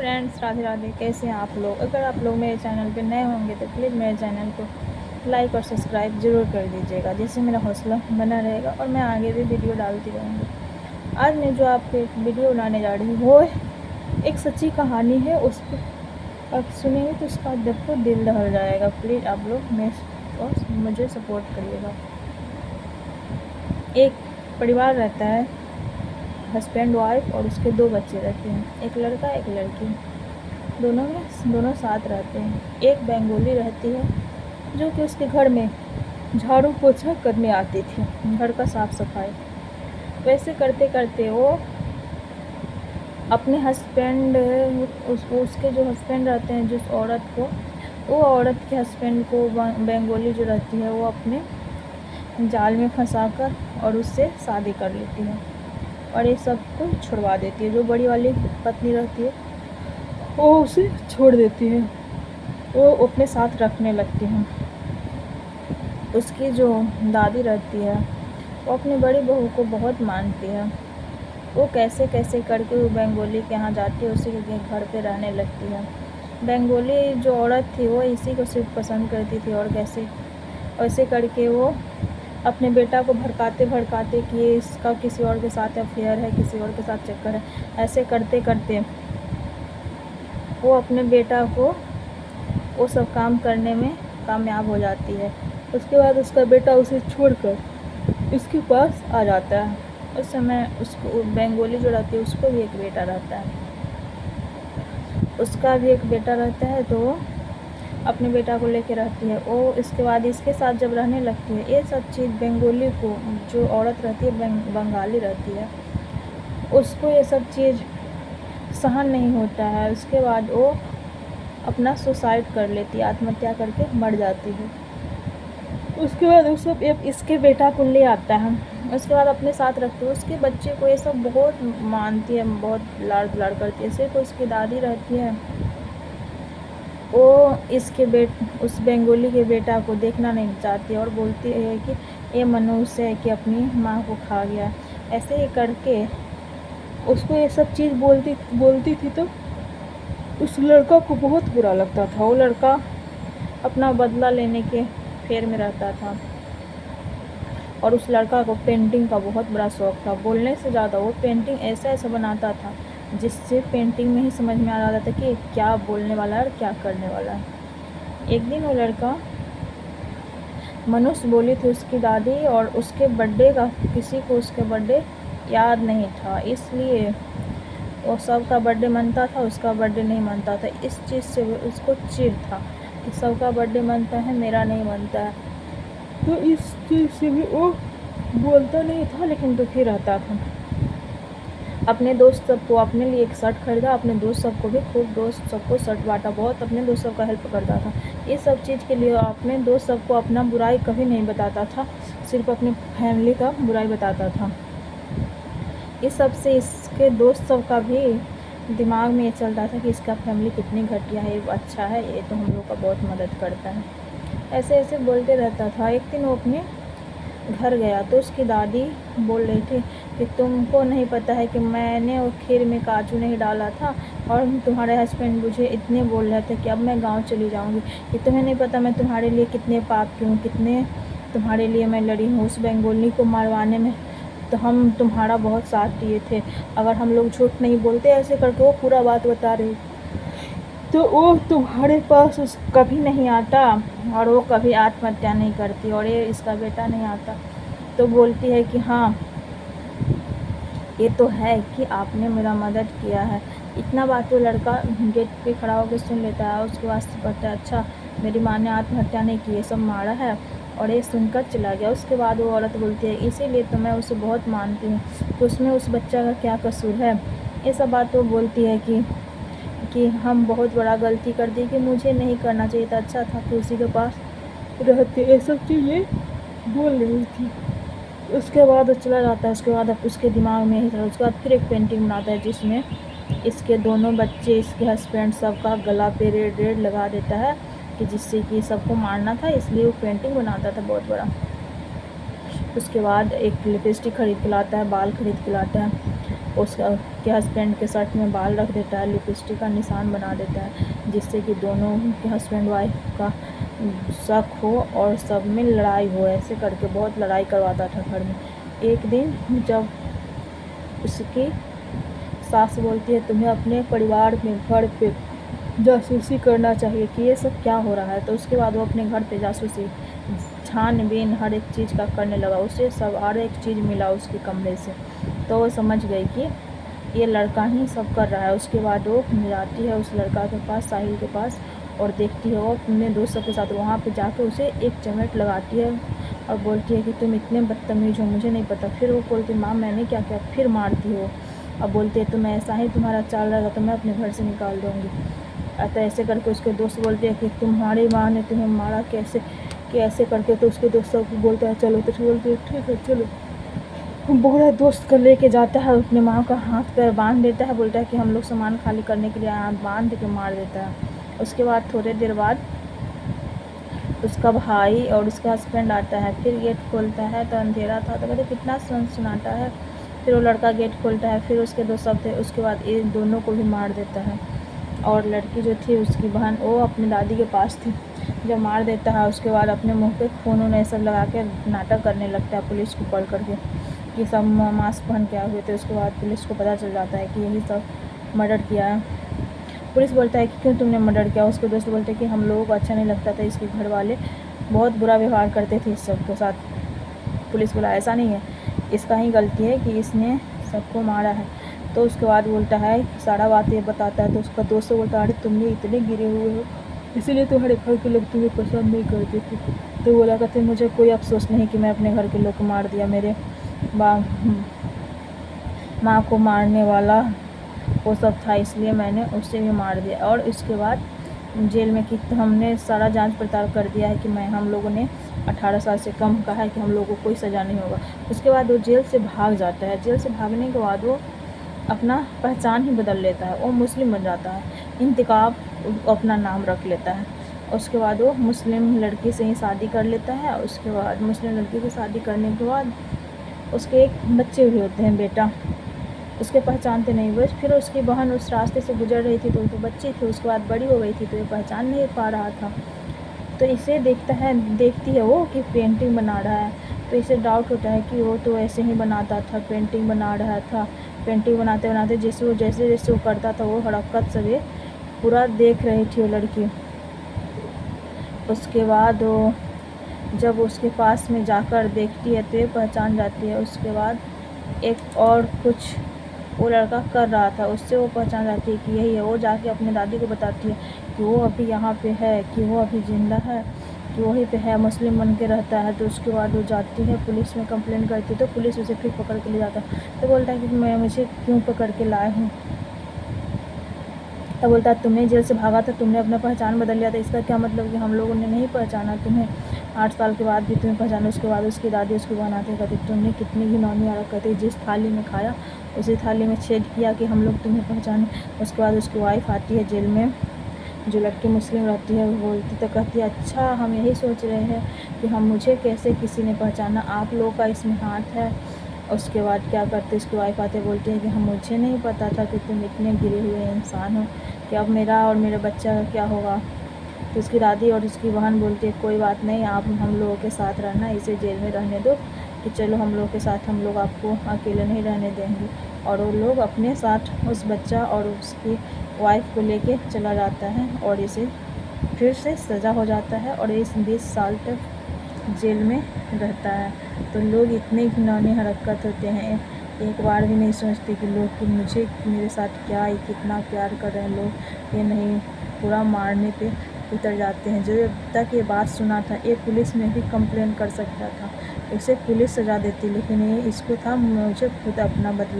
Friends, Radhe Radhe. कैसे हैं आप लोग? अगर आप लोग मेरे चैनल पे नए होंगे तो प्लीज़ मेरे चैनल को लाइक और सब्सक्राइब ज़रूर कर दीजिएगा, जिससे मेरा हौसला बना रहेगा और मैं आगे भी वीडियो डालती रहूँगी। आज मैं जो आपको एक वीडियो बनाने जा रही हूँ वो एक सच्ची कहानी है। उस पर आप सुनेंगे तो उसका देखो दिल दहल जाएगा। प्लीज़ आप लोग मुझे सपोर्ट करिएगा। एक परिवार रहता है, हस्बैंड वाइफ और उसके 2 बच्चे रहते हैं, एक लड़का एक लड़की। दोनों साथ रहते हैं। एक बेंगोली रहती है जो कि उसके घर में झाड़ू पोछा करने आती थी, घर का साफ सफाई। वैसे करते करते वो अपने हस्बैंड उसके जो हस्बैंड रहते हैं, जिस औरत को, वो औरत के हस्बैंड को बेंगोली जो रहती है वो अपने जाल में फंसाकर और उससे शादी कर लेती है और ये सब को छुड़वा देती है। जो बड़ी वाली पत्नी रहती है वो उसे छोड़ देती है, वो अपने साथ रखने लगती है। उसकी जो दादी रहती है वो अपनी बड़ी बहू को बहुत मानती है। वो कैसे कैसे करके वो बेंगोली के यहाँ जाती है, उसी के घर पे रहने लगती है। बेंगोली जो औरत थी वो इसी को सिर्फ पसंद करती थी और वैसे करके वो अपने बेटा को भड़काते भड़काते कि ये इसका किसी और के साथ अफेयर है, किसी और के साथ चक्कर है, ऐसे करते करते वो अपने बेटा को वो सब काम करने में कामयाब हो जाती है। उसके बाद उसका बेटा उसे छोड़कर इसके पास आ जाता है। उस समय उसको बेंगोली जो रहती है उसको भी एक बेटा रहता है, उसका भी एक बेटा रहता है, तो अपने बेटा को लेके रहती है वो। इसके बाद इसके साथ जब रहने लगती है, ये सब चीज़ बेंगोली को, जो औरत रहती है बंगाली रहती है, उसको ये सब चीज़ सहन नहीं होता है। उसके बाद वो अपना सुसाइड कर लेती है, आत्महत्या करके मर जाती है। उसके बाद वो सब इसके बेटा को ले आता है, उसके बाद अपने साथ रखती है। उसके बच्चे को ये सब बहुत मानती है, बहुत लाड़ दुलार करती है। सिर्फ उसकी दादी रहती है, वो उस बेंगोली के बेटा को देखना नहीं चाहती और बोलती है कि ये मनुष्य है कि अपनी माँ को खा गया। ऐसे ही करके उसको ये सब चीज़ बोलती थी, तो उस लड़का को बहुत बुरा लगता था। वो लड़का अपना बदला लेने के फेर में रहता था और उस लड़का को पेंटिंग का बहुत बड़ा शौक़ था। बोलने से ज़्यादा वो पेंटिंग ऐसा बनाता था जिससे पेंटिंग में ही समझ में आ जाता था कि क्या बोलने वाला है और क्या करने वाला है। एक दिन वो लड़का मनुष्य बोली थी उसकी दादी, और उसके बर्थडे का किसी को उसके बर्थडे याद नहीं था, इसलिए वो सबका बर्थडे मनता था, उसका बर्थडे नहीं मनता था। इस चीज़ से उसको चिढ़ था कि सबका बर्थडे मनता है, मेरा नहीं मनता है। तो इस चीज़ से भी वो बोलता नहीं था, लेकिन दुखी रहता था। अपने दोस्त सबको अपने लिए एक शर्ट खरीदा, अपने दोस्त सबको भी खूब दोस्त सबको शर्ट बांटा, बहुत अपने दोस्त सबका हेल्प करता था। ये सब चीज़ के लिए अपने दोस्त सबको अपना बुराई कभी नहीं बताता था, सिर्फ अपने फैमिली का बुराई बताता था। इस सब से इसके दोस्त सब का भी दिमाग में ये चलता था कि इसका फैमिली कितनी घटिया है, अच्छा है, ये तो हम लोग का बहुत मदद करता है। ऐसे ऐसे बोलते रहता था। एक दिन वो अपने घर गया तो उसकी दादी बोल रही थी कि तुमको नहीं पता है कि मैंने वो खीर में काजू नहीं डाला था और तुम्हारे हस्बैंड मुझे इतने बोल रहे थे कि अब मैं गांव चली जाऊंगी, कि तुम्हें नहीं पता मैं तुम्हारे लिए कितने पाप की हूँ, कितने तुम्हारे लिए मैं लड़ी हूँ। उस बेंगोली को मारवाने में तो हम तुम्हारा बहुत साथ दिए थे, अगर हम लोग झूठ नहीं बोलते। ऐसे करके वो पूरा बात बता रही, तो वो तुम्हारे पास कभी नहीं आता और वो कभी आत्महत्या नहीं करती, और ये इसका बेटा नहीं आता। तो बोलती है कि हाँ, ये तो है कि आपने मेरा मदद किया है। इतना बात वो लड़का गेट पे खड़ा होकर सुन लेता है। उसके बाद पता है, अच्छा मेरी माँ ने आत्महत्या नहीं की, ये सब मारा है, और ये सुनकर चला गया। उसके बाद वो औरत बोलती है, इसीलिए तो मैं उसे बहुत मानती हूँ कि उसमें उस बच्चा का क्या कसूर है। ये सब बात वो बोलती है कि हम बहुत बड़ा गलती कर दी, कि मुझे नहीं करना चाहिए था, अच्छा था कि उसी के पास रहते। ये सब चीज़ें बोल रही थी। उसके बाद वो चला जाता है। उसके बाद अब उसके दिमाग में यही था। उसके बाद फिर एक पेंटिंग बनाता है जिसमें इसके दोनों बच्चे, इसके हस्बैंड सबका गला पे रेड लगा देता है, कि जिससे कि सबको मारना था, इसलिए वो पेंटिंग बनाता था बहुत बड़ा। उसके बाद एक लिपस्टिक खरीद के लाता है, बाल खरीद के लाता है, उसका के हस्बैंड के शर्ट में बाल रख देता है, लिपस्टिक का निशान बना देता है, जिससे कि दोनों के हस्बैंड वाइफ का शक हो और सब में लड़ाई हो। ऐसे करके बहुत लड़ाई करवाता था घर में। एक दिन जब उसकी सास बोलती है तुम्हें अपने परिवार में घर पे जासूसी करना चाहिए कि ये सब क्या हो रहा है, तो उसके बाद वो अपने घर पे जासूसी छानबीन हर एक चीज़ का करने लगा। उसे सब हर एक चीज़ मिला उसके कमरे से, तो वो समझ गई कि ये लड़का ही सब कर रहा है। उसके बाद वो जाती है उस लड़का के पास, साहिल के पास, और देखती है वो अपने दोस्तों के साथ वहाँ पे जाकर उसे एक चमेट लगाती है और बोलती है कि तुम इतने बदतमीज़ हो, मुझे नहीं पता। फिर वो बोलती माँ मैंने क्या किया, फिर मारती हो। अब बोलती है तुम ऐसा ही तुम्हारा चाल रहेगा तो मैं अपने घर से निकाल दूँगी। तो ऐसे करके उसके दोस्त बोलते हैं कि तुम्हारी माँ ने तुम्हें मारा कैसे, कि ऐसे करके। तो उसके दोस्त सब बोलता है चलो, तो बोलती है ठीक है चलो। पूरा दोस्त को लेके जाता है, अपने माँ का हाथ पैर बांध देता है, बोलता है कि हम लोग सामान खाली करने के लिए आए, बांध के मार देता है। उसके बाद थोड़ी देर बाद उसका भाई और उसका हस्बैंड आता है, फिर गेट खोलता है तो अंधेरा था, तो कहते कितना सनसनाटा है। फिर वो लड़का गेट खोलता है, फिर उसके दोस्त सब थे, उसके बाद ये दोनों को भी मार देता है। और लड़की जो थी उसकी बहन वो अपनी दादी के पास थी, जब मार देता है उसके बाद अपने मुंह पे खून उन सब लगा के नाटक करने लगता है पुलिस को कॉल करके कि सब मास्क पहन के आए हुए थे। उसके बाद पुलिस को पता चल जाता है कि यही सब मर्डर किया है। पुलिस बोलता है कि क्यों तुमने मर्डर किया। उसके दोस्त बोलते हैं कि हम लोगों को अच्छा नहीं लगता था, इसके घर वाले बहुत बुरा व्यवहार करते थे इस सब के साथ। पुलिस बोला ऐसा नहीं है, इसका ही गलती है कि इसने सबको मारा है। तो उसके बाद बोलता है सारा बात ये बताता है, तो उसका दोस्त बोलता है अरे तुमने इतने गिरे हुए हो इसीलिए तुम्हारे घर के लोग तुम्हें पसंद नहीं करते थे। तो बोला कहते मुझे कोई अफसोस नहीं कि मैं अपने घर के लोग को मार दिया, मेरे माँ को मारने वाला वो सब था इसलिए मैंने उससे भी मार दिया। और उसके बाद जेल में कि हमने सारा जांच पड़ताल कर दिया है कि हम लोगों ने 18 साल से कम का है कि हम लोगों को कोई सज़ा नहीं होगा। उसके बाद वो जेल से भाग जाता है। जेल से भागने के बाद वो अपना पहचान ही बदल लेता है, वो मुस्लिम बन जाता है, इंतकाब अपना नाम रख लेता है। उसके बाद वो मुस्लिम लड़की से ही शादी कर लेता है। उसके बाद मुस्लिम लड़की से शादी करने के बाद उसके एक बच्चे भी होते हैं, बेटा, उसके पहचानते नहीं हुए। फिर उसकी बहन उस रास्ते से गुजर रही थी तो वो बच्ची थी, उसके बाद बड़ी हो गई थी तो ये पहचान नहीं पा रहा था। तो इसे देखती है वो कि पेंटिंग बना रहा है, तो इसे डाउट होता है कि वो तो ऐसे ही बनाता था, पेंटिंग बना रहा था। पेंटिंग बनाते बनाते जैसे जैसे वो करता था वो हरकत सब ये पूरा देख रही थी वो लड़की। उसके बाद वो जब उसके पास में जाकर देखती है तो ये पहचान जाती है। उसके बाद एक और कुछ वो लड़का कर रहा था, उससे वो पहचान जाती है कि यही है। वो जाके अपनी दादी को बताती है कि वो अभी यहाँ पे है, कि वो अभी ज़िंदा है, कि वहीं पे है, मुस्लिम बन के रहता है। तो उसके बाद वो जाती है पुलिस में कंप्लेन करती है, तो पुलिस उसे फिर पकड़ के ले जाता है। तो बोलता है कि मुझे क्यों पकड़ के लाए हूँ। तब बोलता है तुमने जेल से भागा था, तुमने अपना पहचान बदल लिया था, इसका क्या मतलब कि हम लोगों ने नहीं पहचाना तुम्हें, 8 साल के बाद भी तुम्हें पहचाना। उसके बाद उसकी दादी उसको बनाते कहती तुमने कितनी घिनौनी हरकत है, जिस थाली में खाया उसी थाली में छेद किया कि हम लोग तुम्हें पहचाने। उसके बाद उसकी वाइफ आती है जेल में, जो लड़की मुस्लिम रहती है, वो बोलती तो कहती है अच्छा हम यही सोच रहे हैं कि मुझे कैसे किसी ने पहचाना, आप लोगों का इसमें हाथ है। उसके बाद क्या करते उसकी वाइफ आते बोलती है कि मुझे नहीं पता था कि तुम इतने गिरे हुए इंसान हो, कि अब मेरा और मेरे बच्चा का क्या होगा। तो उसकी दादी और उसकी बहन बोलती है कोई बात नहीं, आप हम लोगों के साथ रहना, इसे जेल में रहने दो, कि चलो हम लोग के साथ, हम लोग आपको अकेले नहीं रहने देंगे। और वो लोग अपने साथ उस बच्चा और उसकी वाइफ को लेके चला जाता है और इसे फिर से सज़ा हो जाता है और इस 20 साल तक जेल में रहता है। तो लोग इतने घिनौने हरकत होते हैं, एक बार भी नहीं सोचते कि लोग कि मुझे मेरे साथ क्या है, कितना प्यार कर रहे हैं लोग, ये नहीं पूरा मारने पे उतर जाते हैं। जो तक ये बात सुना था ये पुलिस में भी कंप्लेन कर सकता था, उसे पुलिस सज़ा देती, लेकिन ये इसको था मुझे खुद अपना बदला